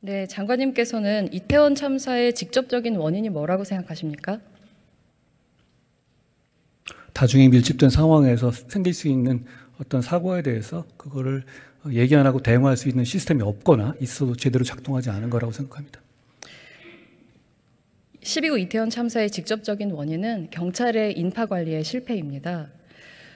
네, 장관님께서는 이태원 참사의 직접적인 원인이 뭐라고 생각하십니까? 다중이 밀집된 상황에서 생길 수 있는 어떤 사고에 대해서 그거를 얘기 안 하고 대응할 수 있는 시스템이 없거나 있어도 제대로 작동하지 않은 거라고 생각합니다. 12구 이태원 참사의 직접적인 원인은 경찰의 인파 관리의 실패입니다.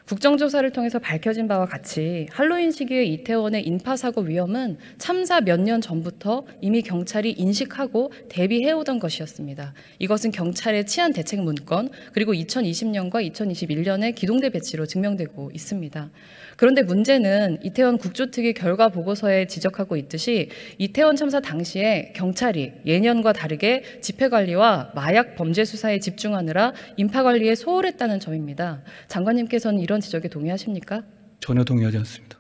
국정조사를 통해서 밝혀진 바와 같이 할로윈 시기의 이태원의 인파사고 위험은 참사 몇 년 전부터 이미 경찰이 인식하고 대비해오던 것이었습니다. 이것은 경찰의 치안 대책 문건 그리고 2020년과 2021년의 기동대 배치로 증명되고 있습니다. 그런데 문제는 이태원 국조특위 결과 보고서에 지적하고 있듯이 이태원 참사 당시에 경찰이 예년과 다르게 집회관리와 마약 범죄 수사에 집중하느라 인파관리에 소홀했다는 점입니다. 장관님께서는 이런 지적에 동의하십니까? 전혀 동의하지 않습니다.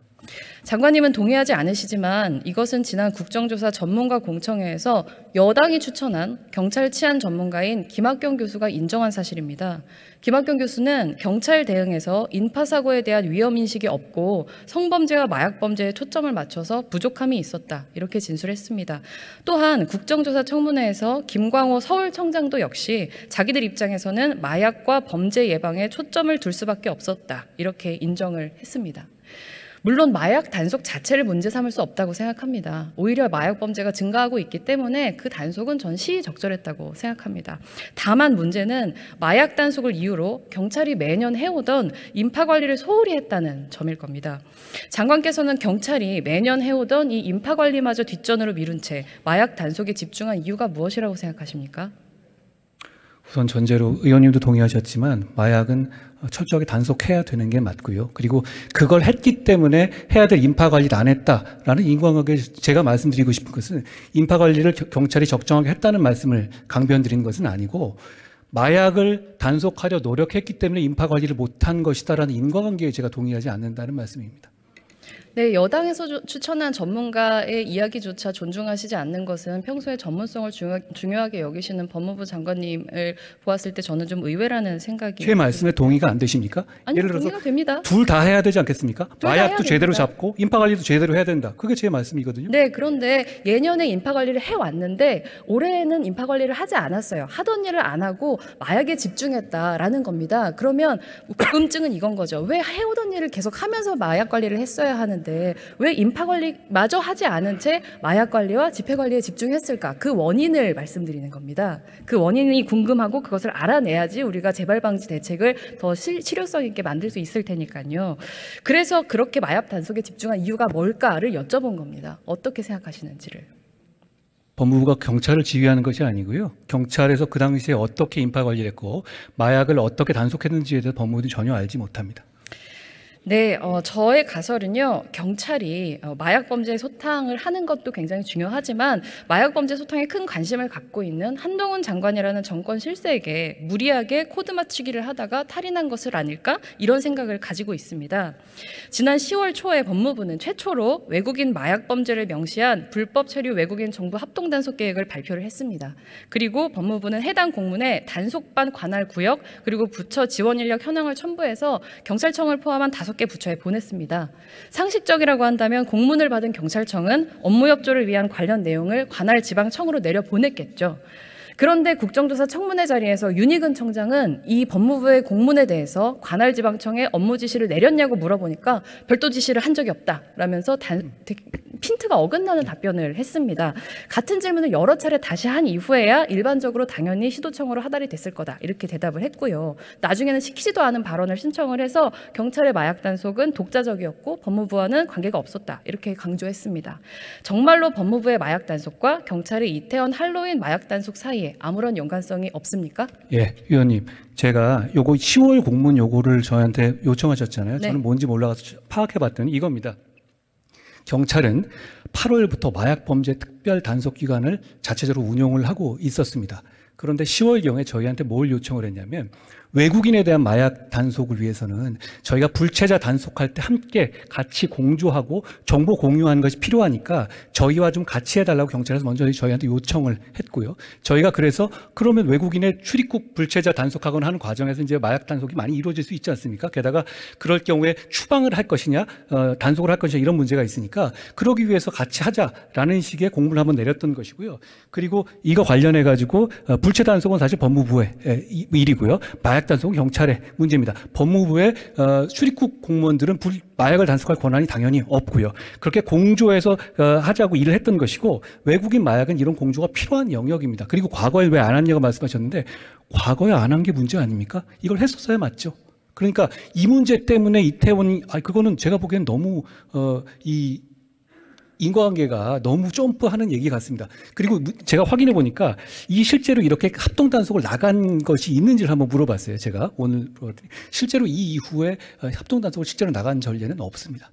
장관님은 동의하지 않으시지만 이것은 지난 국정조사 전문가 공청회에서 여당이 추천한 경찰 치안 전문가인 김학경 교수가 인정한 사실입니다. 김학경 교수는 경찰 대응에서 인파사고에 대한 위험인식이 없고 성범죄와 마약범죄에 초점을 맞춰서 부족함이 있었다. 이렇게 진술했습니다. 또한 국정조사 청문회에서 김광호 서울청장도 역시 자기들 입장에서는 마약과 범죄 예방에 초점을 둘 수밖에 없었다. 이렇게 인정을 했습니다. 물론 마약 단속 자체를 문제 삼을 수 없다고 생각합니다. 오히려 마약 범죄가 증가하고 있기 때문에 그 단속은 전 시의적절했다고 생각합니다. 다만 문제는 마약 단속을 이유로 경찰이 매년 해오던 인파 관리를 소홀히 했다는 점일 겁니다. 장관께서는 경찰이 매년 해오던 이 인파 관리마저 뒷전으로 미룬 채 마약 단속에 집중한 이유가 무엇이라고 생각하십니까? 우선 전제로 의원님도 동의하셨지만 마약은 철저하게 단속해야 되는 게 맞고요. 그리고 그걸 했기 때문에 해야 될 인파 관리를 안 했다라는 인과관계, 제가 말씀드리고 싶은 것은 인파 관리를 경찰이 적정하게 했다는 말씀을 강변드리는 것은 아니고 마약을 단속하려 노력했기 때문에 인파 관리를 못한 것이다라는 인과관계에 제가 동의하지 않는다는 말씀입니다. 네, 여당에서 추천한 전문가의 이야기조차 존중하시지 않는 것은 평소에 전문성을 중요하게 여기시는 법무부 장관님을 보았을 때 저는 좀 의외라는 생각이. 제 말씀에 동의가 안 되십니까? 아니요, 동의가 됩니다. 둘 다 해야 되지 않겠습니까? 마약도 제대로 됩니다. 잡고 인파 관리도 제대로 해야 된다. 그게 제 말씀이거든요. 네, 그런데 예년에 인파 관리를 해왔는데 올해에는 인파 관리를 하지 않았어요. 하던 일을 안 하고 마약에 집중했다라는 겁니다. 그러면 궁금증은 이건 거죠. 왜 해오던 일을 계속 하면서 마약 관리를 했어야 하는데 왜 인파 관리마저 하지 않은 채 마약 관리와 집회 관리에 집중했을까? 그 원인을 말씀드리는 겁니다. 그 원인이 궁금하고 그것을 알아내야지 우리가 재발 방지 대책을 더 실효성 있게 만들 수 있을 테니까요. 그래서 그렇게 마약 단속에 집중한 이유가 뭘까를 여쭤본 겁니다. 어떻게 생각하시는지를. 법무부가 경찰을 지휘하는 것이 아니고요. 경찰에서 그 당시에 어떻게 인파 관리를 했고 마약을 어떻게 단속했는지에 대해서 법무부는 전혀 알지 못합니다. 네, 저의 가설은요, 경찰이 마약범죄 소탕을 하는 것도 굉장히 중요하지만 마약범죄 소탕에 큰 관심을 갖고 있는 한동훈 장관이라는 정권 실세에게 무리하게 코드 맞추기를 하다가 탈인한 것을 아닐까? 이런 생각을 가지고 있습니다. 지난 10월 초에 법무부는 최초로 외국인 마약범죄를 명시한 불법 체류 외국인 정부 합동단속 계획을 발표를 했습니다. 그리고 법무부는 해당 공문에 단속반 관할 구역 그리고 부처 지원 인력 현황을 첨부해서 경찰청을 포함한 5개 부처에 보냈습니다. 상식적이라고 한다면 공문을 받은 경찰청은 업무 협조를 위한 관련 내용을 관할 지방청으로 내려보냈겠죠. 그런데 국정조사 청문회 자리에서 윤희근 청장은 이 법무부의 공문에 대해서 관할 지방청에 업무 지시를 내렸냐고 물어보니까 별도 지시를 한 적이 없다라면서 핀트가 어긋나는 답변을 했습니다. 같은 질문을 여러 차례 다시 한 이후에야 일반적으로 당연히 시도청으로 하달이 됐을 거다 이렇게 대답을 했고요. 나중에는 시키지도 않은 발언을 신청을 해서 경찰의 마약 단속은 독자적이었고 법무부와는 관계가 없었다 이렇게 강조했습니다. 정말로 법무부의 마약 단속과 경찰의 이태원 할로윈 마약 단속 사이에 아무런 연관성이 없습니까? 예, 위원님. 제가 요거 10월 공문 요거를 저한테 요청하셨잖아요. 네. 저는 뭔지 몰라서 파악해봤더니 이겁니다. 경찰은 8월부터 마약범죄 특별 단속기관을 자체적으로 운영을 하고 있었습니다. 그런데 10월경에 저희한테 뭘 요청을 했냐면 외국인에 대한 마약 단속을 위해서는 저희가 불체자 단속할 때 함께 같이 공조하고 정보 공유하는 것이 필요하니까 저희와 좀 같이 해달라고 경찰에서 먼저 저희한테 요청을 했고요. 저희가 그래서 그러면 외국인의 출입국 불체자 단속하거나 하는 과정에서 이제 마약 단속이 많이 이루어질 수 있지 않습니까? 게다가 그럴 경우에 추방을 할 것이냐, 단속을 할 것이냐 이런 문제가 있으니까 그러기 위해서 같이 하자라는 식의 공문을 한번 내렸던 것이고요. 그리고 이거 관련해 가지고 불체 단속은 사실 법무부의 일이고요. 마약 단속은 경찰의 문제입니다. 법무부의 출입국 공무원들은 마약을 단속할 권한이 당연히 없고요. 그렇게 공조해서 하자고 일을 했던 것이고 외국인 마약은 이런 공조가 필요한 영역입니다. 그리고 과거에 왜 안 했냐고 말씀하셨는데 과거에 안 한 게 문제 아닙니까? 이걸 했었어야 맞죠. 그러니까 이 문제 때문에 이태원이 그거는 제가 보기엔 너무 이 인과관계가 너무 점프하는 얘기 같습니다. 그리고 제가 확인해 보니까 이 실제로 이렇게 합동 단속을 나간 것이 있는지를 한번 물어봤어요. 제가 오늘 실제로 이 이후에 합동 단속을 실제로 나간 전례는 없습니다.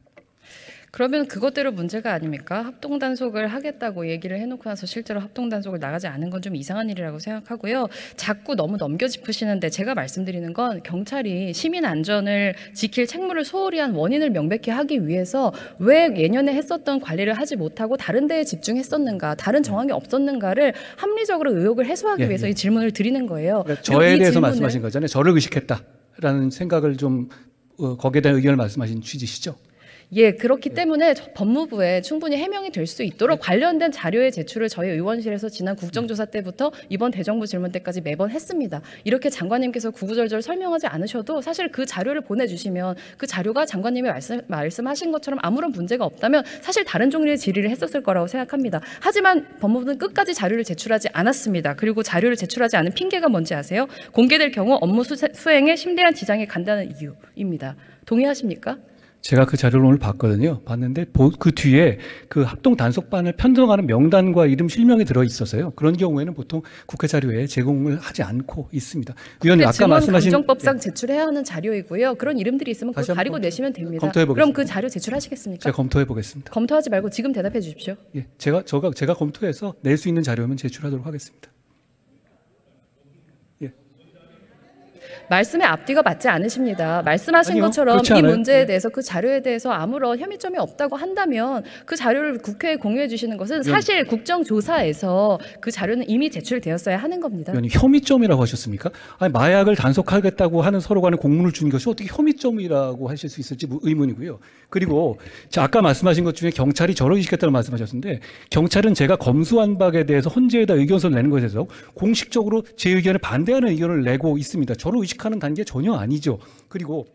그러면 그것대로 문제가 아닙니까? 합동 단속을 하겠다고 얘기를 해놓고 나서 실제로 합동 단속을 나가지 않은 건 좀 이상한 일이라고 생각하고요. 자꾸 너무 넘겨짚으시는데 제가 말씀드리는 건 경찰이 시민 안전을 지킬 책무를 소홀히 한 원인을 명백히 하기 위해서 왜 예년에 했었던 관리를 하지 못하고 다른 데에 집중했었는가, 다른 정황이 없었는가를 합리적으로 의혹을 해소하기 위해서 이 질문을 드리는 거예요. 그러니까 저에 대해서 말씀하신 거잖아요. 저를 의식했다라는 생각을 좀 거기에 대한 의견을 말씀하신 취지시죠? 예, 그렇기 때문에 법무부에 충분히 해명이 될 수 있도록 관련된 자료의 제출을 저희 의원실에서 지난 국정조사 때부터 이번 대정부 질문 때까지 매번 했습니다. 이렇게 장관님께서 구구절절 설명하지 않으셔도 사실 그 자료를 보내주시면 그 자료가 장관님이 말씀하신 것처럼 아무런 문제가 없다면 사실 다른 종류의 질의를 했었을 거라고 생각합니다. 하지만 법무부는 끝까지 자료를 제출하지 않았습니다. 그리고 자료를 제출하지 않은 핑계가 뭔지 아세요? 공개될 경우 업무 수행에 심대한 지장이 간다는 이유입니다. 동의하십니까? 제가 그 자료를 오늘 봤거든요. 봤는데 그 뒤에 그 합동 단속반을 편성하는 명단과 이름 실명이 들어 있어서요. 그런 경우에는 보통 국회 자료에 제공을 하지 않고 있습니다. 위원님 아까 말씀하신 감정법상 제출해야 하는 자료이고요. 그런 이름들이 있으면 그거 가리고 내시면 됩니다. 그럼 그 자료 제출하시겠습니까? 제가 검토해 보겠습니다. 검토하지 말고 지금 대답해 주십시오. 예, 제가 검토해서 낼 수 있는 자료면 제출하도록 하겠습니다. 말씀의 앞뒤가 맞지 않으십니다. 말씀하신 아니요, 것처럼 이 않아요. 문제에 대해서 그 자료에 대해서 아무런 혐의점이 없다고 한다면 그 자료를 국회에 공유해 주시는 것은 사실 국정조사에서 그 자료는 이미 제출되었어야 하는 겁니다. 위원님 혐의점이라고 하셨습니까? 아니, 마약을 단속하겠다고 하는 서로 간에 공문을 준 것이 어떻게 혐의점이라고 하실 수 있을지 의문이고요. 그리고 아까 말씀하신 것 중에 경찰이 저를 의식했다고 말씀하셨는데 경찰은 제가 검수완박에 대해서 헌재에다 의견서를 내는 것에 대해서 공식적으로 제 의견에 반대하는 의견을 내고 있습니다. 저를 의식하는 단계 전혀 아니죠. 그리고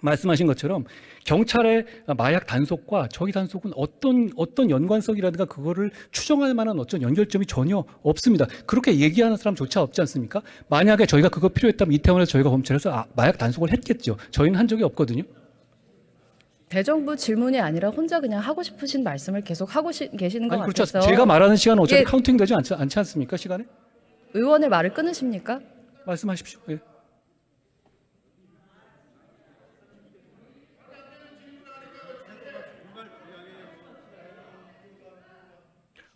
말씀하신 것처럼 경찰의 마약 단속과 저희 단속은 어떤 연관성이라든가 그거를 추정할 만한 어떤 연결점이 전혀 없습니다. 그렇게 얘기하는 사람조차 없지 않습니까? 만약에 저희가 그거 필요했다면 이태원에서 저희가 검찰에서 마약 단속을 했겠죠. 저희는 한 적이 없거든요. 대정부 질문이 아니라 혼자 그냥 하고 싶으신 말씀을 계속 하고 계시는 것 아니, 그렇죠. 같아서 제가 말하는 시간은 어차피 카운팅 되지 않지 않습니까? 시간에? 의원의 말을 끊으십니까? 말씀하십시오. 예.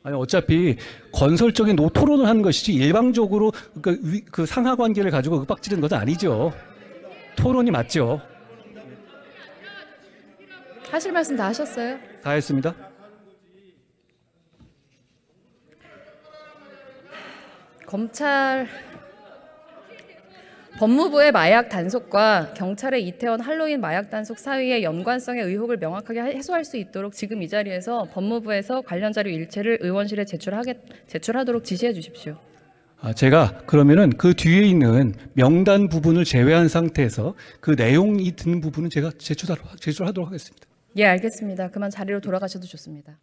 아니 어차피 건설적인 토론을 하는 것이지 일방적으로 그 상하 관계를 가지고 윽박지르는 것은 아니죠. 토론이 맞죠. 하실 말씀 다 하셨어요? 다 했습니다. 검찰 법무부의 마약 단속과 경찰의 이태원 할로윈 마약 단속 사이의 연관성의 의혹을 명확하게 해소할 수 있도록 지금 이 자리에서 법무부에서 관련 자료 일체를 의원실에 제출하도록 지시해 주십시오. 제가 그러면은 그 뒤에 있는 명단 부분을 제외한 상태에서 그 내용이 든 부분은 제가 제출하도록 하겠습니다. 예, 알겠습니다. 그만 자리로 돌아가셔도 좋습니다.